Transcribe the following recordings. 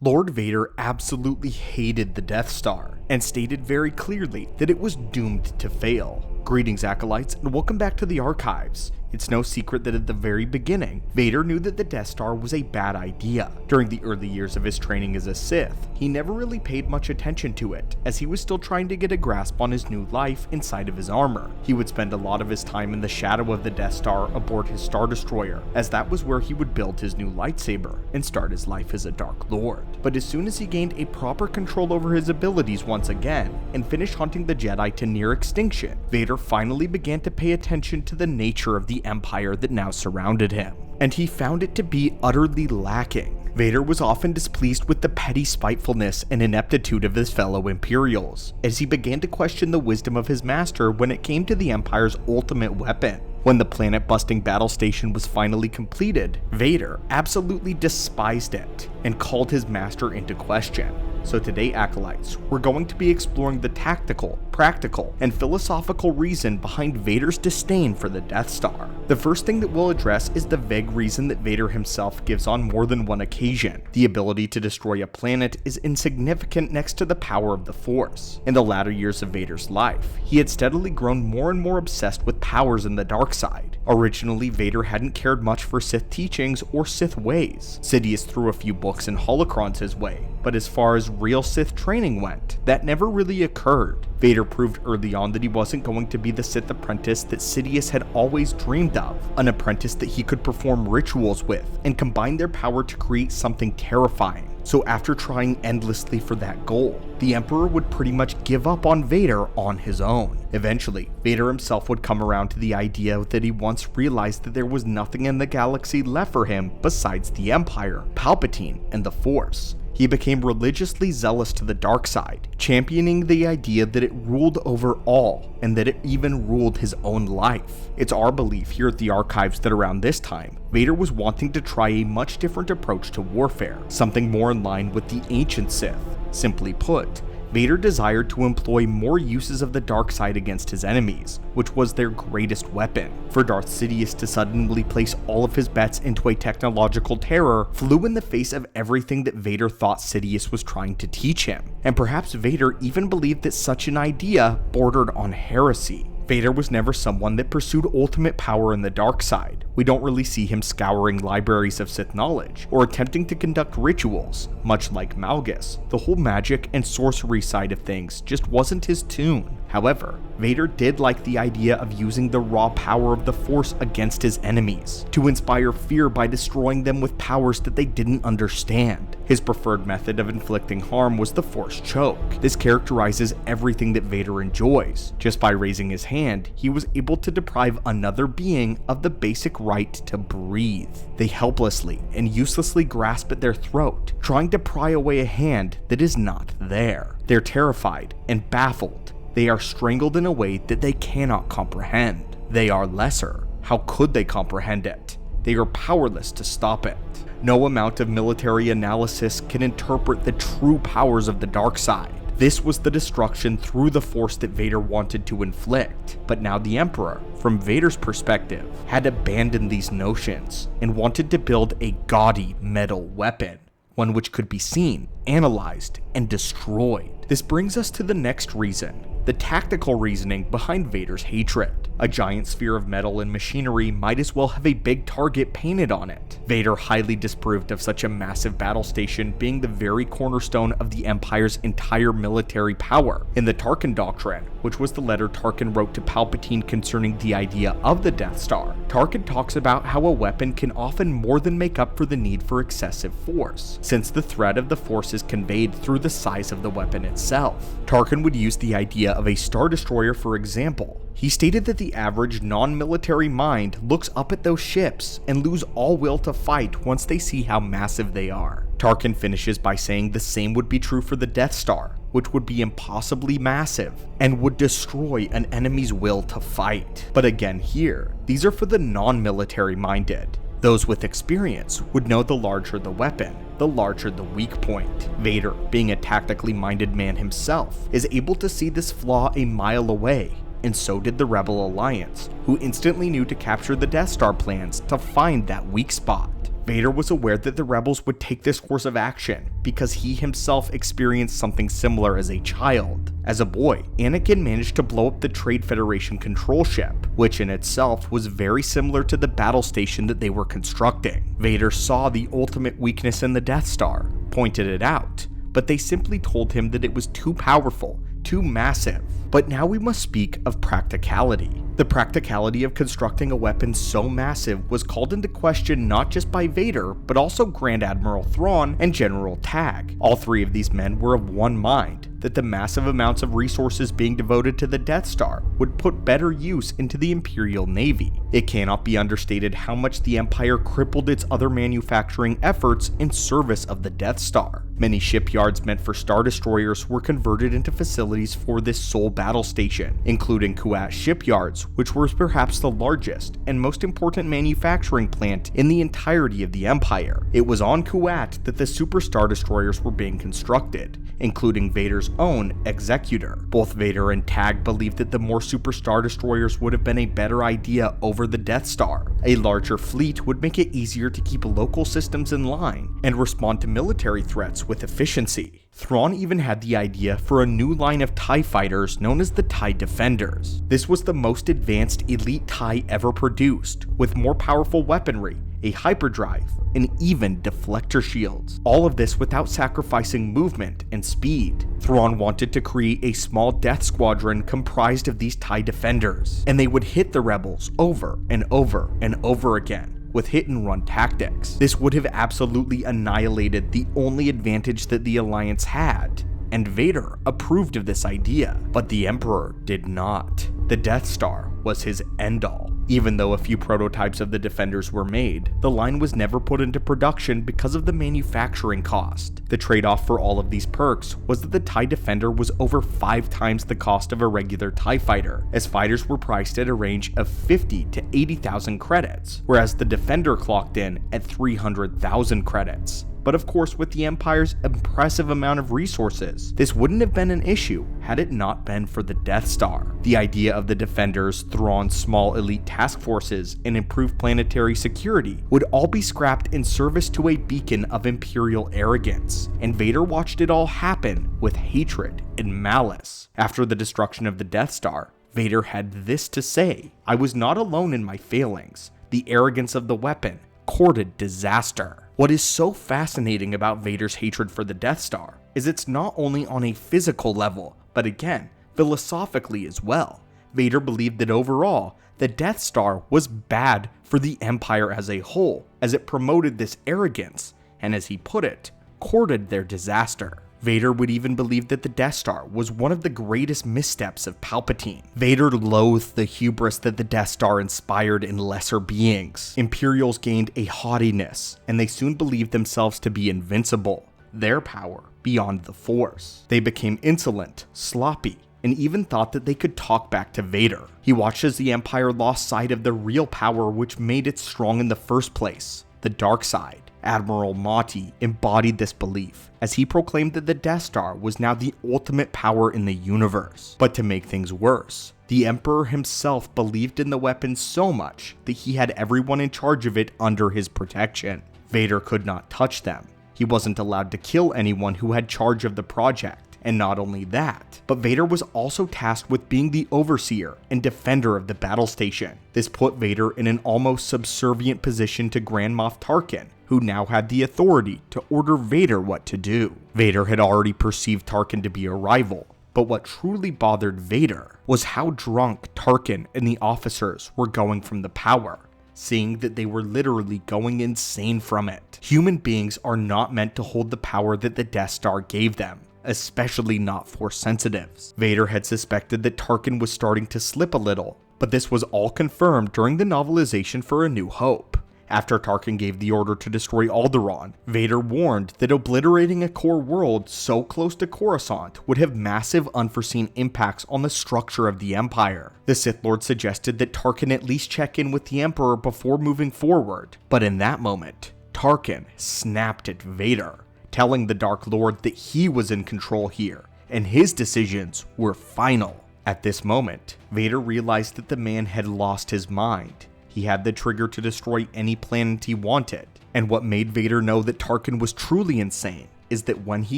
Lord Vader absolutely hated the Death Star, and stated very clearly that it was doomed to fail. Greetings, Acolytes, and welcome back to the archives. It's no secret that at the very beginning, Vader knew that the Death Star was a bad idea. During the early years of his training as a Sith, he never really paid much attention to it, as he was still trying to get a grasp on his new life inside of his armor. He would spend a lot of his time in the shadow of the Death Star aboard his Star Destroyer, as that was where he would build his new lightsaber and start his life as a Dark Lord. But as soon as he gained a proper control over his abilities once again, and finished hunting the Jedi to near extinction, Vader finally began to pay attention to the nature of the Empire that now surrounded him, and he found it to be utterly lacking. Vader was often displeased with the petty spitefulness and ineptitude of his fellow Imperials, as he began to question the wisdom of his master when it came to the Empire's ultimate weapon. When the planet-busting battle station was finally completed, Vader absolutely despised it and called his master into question. So today, Acolytes, we're going to be exploring the tactical, practical, and philosophical reason behind Vader's disdain for the Death Star. The first thing that we'll address is the vague reason that Vader himself gives on more than one occasion. The ability to destroy a planet is insignificant next to the power of the Force. In the latter years of Vader's life, he had steadily grown more and more obsessed with powers in the dark side. Originally, Vader hadn't cared much for Sith teachings or Sith ways. Sidious threw a few books and holocrons his way, but as far as real Sith training went, that never really occurred. Vader proved early on that he wasn't going to be the Sith apprentice that Sidious had always dreamed of, an apprentice that he could perform rituals with and combine their power to create something terrifying. So after trying endlessly for that goal, the Emperor would pretty much give up on Vader on his own. Eventually, Vader himself would come around to the idea that he once realized that there was nothing in the galaxy left for him besides the Empire, Palpatine, and the Force. He became religiously zealous to the dark side, championing the idea that it ruled over all, and that it even ruled his own life. It's our belief here at the archives that around this time, Vader was wanting to try a much different approach to warfare, something more in line with the ancient Sith. Simply put, Vader desired to employ more uses of the dark side against his enemies, which was their greatest weapon. For Darth Sidious to suddenly place all of his bets into a technological terror flew in the face of everything that Vader thought Sidious was trying to teach him, and perhaps Vader even believed that such an idea bordered on heresy. Vader was never someone that pursued ultimate power in the dark side. We don't really see him scouring libraries of Sith knowledge, or attempting to conduct rituals, much like Malgus. The whole magic and sorcery side of things just wasn't his tune. However, Vader did like the idea of using the raw power of the Force against his enemies, to inspire fear by destroying them with powers that they didn't understand. His preferred method of inflicting harm was the Force choke. This characterizes everything that Vader enjoys. Just by raising his hand, he was able to deprive another being of the basic right to breathe. They helplessly and uselessly grasp at their throat, trying to pry away a hand that is not there. They're terrified and baffled. They are strangled in a way that they cannot comprehend. They are lesser. How could they comprehend it? They are powerless to stop it. No amount of military analysis can interpret the true powers of the dark side. This was the destruction through the Force that Vader wanted to inflict. But now the Emperor, from Vader's perspective, had abandoned these notions and wanted to build a gaudy metal weapon, one which could be seen, analyzed, and destroyed. This brings us to the next reason, the tactical reasoning behind Vader's hatred. A giant sphere of metal and machinery might as well have a big target painted on it. Vader highly disapproved of such a massive battle station being the very cornerstone of the Empire's entire military power. In the Tarkin Doctrine, which was the letter Tarkin wrote to Palpatine concerning the idea of the Death Star, Tarkin talks about how a weapon can often more than make up for the need for excessive force, since the threat of the Force is conveyed through the size of the weapon itself. Tarkin would use the idea of a Star Destroyer for example. He stated that the average non-military mind looks up at those ships and lose all will to fight once they see how massive they are. Tarkin finishes by saying the same would be true for the Death Star, which would be impossibly massive and would destroy an enemy's will to fight. But again here, these are for the non-military minded. Those with experience would know the larger the weapon, the larger the weak point. Vader, being a tactically minded man himself, is able to see this flaw a mile away, and so did the Rebel Alliance, who instantly knew to capture the Death Star plans to find that weak spot. Vader was aware that the rebels would take this course of action because he himself experienced something similar as a child. As a boy, Anakin managed to blow up the Trade Federation control ship, which in itself was very similar to the battle station that they were constructing. Vader saw the ultimate weakness in the Death Star, pointed it out, but they simply told him that it was too powerful, too massive. But now we must speak of practicality. The practicality of constructing a weapon so massive was called into question not just by Vader, but also Grand Admiral Thrawn and General Tagg. All three of these men were of one mind, that the massive amounts of resources being devoted to the Death Star would put better use into the Imperial Navy. It cannot be understated how much the Empire crippled its other manufacturing efforts in service of the Death Star. Many shipyards meant for Star Destroyers were converted into facilities for this sole battle station, including Kuat shipyards, which was perhaps the largest and most important manufacturing plant in the entirety of the Empire. It was on Kuat that the Super Star Destroyers were being constructed, including Vader's own Executor. Both Vader and Tagg believed that the more Super Star Destroyers would have been a better idea over the Death Star. A larger fleet would make it easier to keep local systems in line and respond to military threats with efficiency. Thrawn even had the idea for a new line of TIE fighters known as the TIE Defenders. This was the most advanced elite TIE ever produced, with more powerful weaponry, a hyperdrive, and even deflector shields. All of this without sacrificing movement and speed. Thrawn wanted to create a small death squadron comprised of these TIE Defenders, and they would hit the rebels over and over and over again with hit-and-run tactics. This would have absolutely annihilated the only advantage that the Alliance had, and Vader approved of this idea, but the Emperor did not. The Death Star was his end-all. Even though a few prototypes of the Defenders were made, the line was never put into production because of the manufacturing cost. The trade-off for all of these perks was that the TIE Defender was over 5 times the cost of a regular TIE fighter, as fighters were priced at a range of 50 to 80,000 credits, whereas the Defender clocked in at 300,000 credits. But of course, with the Empire's impressive amount of resources, this wouldn't have been an issue had it not been for the Death Star. The idea of the Defenders, Thrawn's small elite task forces, and improved planetary security would all be scrapped in service to a beacon of Imperial arrogance, and Vader watched it all happen with hatred and malice. After the destruction of the Death Star, Vader had this to say: "I was not alone in my failings. The arrogance of the weapon courted disaster." What is so fascinating about Vader's hatred for the Death Star is it's not only on a physical level, but again, philosophically as well. Vader believed that overall, the Death Star was bad for the Empire as a whole, as it promoted this arrogance, and as he put it, courted their disaster. Vader would even believe that the Death Star was one of the greatest missteps of Palpatine. Vader loathed the hubris that the Death Star inspired in lesser beings. Imperials gained a haughtiness, and they soon believed themselves to be invincible, their power beyond the Force. They became insolent, sloppy, and even thought that they could talk back to Vader. He watched as the Empire lost sight of the real power which made it strong in the first place, the dark side. Admiral Motti embodied this belief, as he proclaimed that the Death Star was now the ultimate power in the universe. But to make things worse, the Emperor himself believed in the weapon so much that he had everyone in charge of it under his protection. Vader could not touch them. He wasn't allowed to kill anyone who had charge of the project. And not only that, but Vader was also tasked with being the overseer and defender of the battle station. This put Vader in an almost subservient position to Grand Moff Tarkin, who now had the authority to order Vader what to do. Vader had already perceived Tarkin to be a rival, but what truly bothered Vader was how drunk Tarkin and the officers were going from the power, seeing that they were literally going insane from it. Human beings are not meant to hold the power that the Death Star gave them, especially not Force sensitives. Vader had suspected that Tarkin was starting to slip a little, but this was all confirmed during the novelization for A New Hope. After Tarkin gave the order to destroy Alderaan, Vader warned that obliterating a core world so close to Coruscant would have massive unforeseen impacts on the structure of the Empire. The Sith Lord suggested that Tarkin at least check in with the Emperor before moving forward, but in that moment, Tarkin snapped at Vader, telling the Dark Lord that he was in control here, and his decisions were final. At this moment, Vader realized that the man had lost his mind. He had the trigger to destroy any planet he wanted, And what made Vader know that Tarkin was truly insane is that when he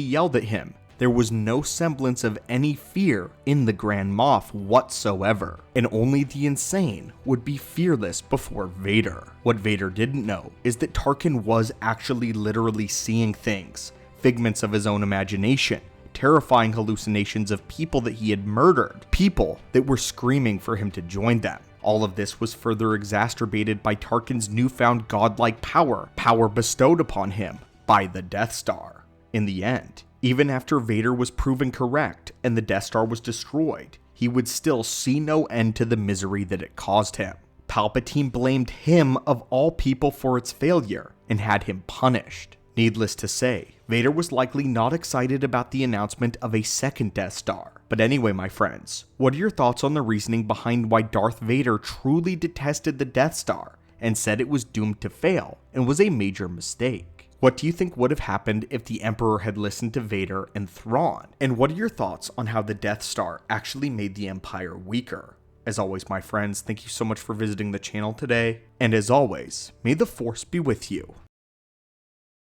yelled at him, there was no semblance of any fear in the Grand Moff whatsoever, and only the insane would be fearless before Vader. What Vader didn't know is that Tarkin was actually literally seeing things, figments of his own imagination, terrifying hallucinations of people that he had murdered, people that were screaming for him to join them. All of this was further exacerbated by Tarkin's newfound godlike power bestowed upon him by the Death Star. In the end, even after Vader was proven correct and the Death Star was destroyed, he would still see no end to the misery that it caused him. Palpatine blamed him of all people for its failure and had him punished. Needless to say, Vader was likely not excited about the announcement of a second Death Star. But anyway, my friends, what are your thoughts on the reasoning behind why Darth Vader truly detested the Death Star and said it was doomed to fail and was a major mistake? What do you think would have happened if the Emperor had listened to Vader and Thrawn? And what are your thoughts on how the Death Star actually made the Empire weaker? As always, my friends, thank you so much for visiting the channel today. And as always, may the Force be with you.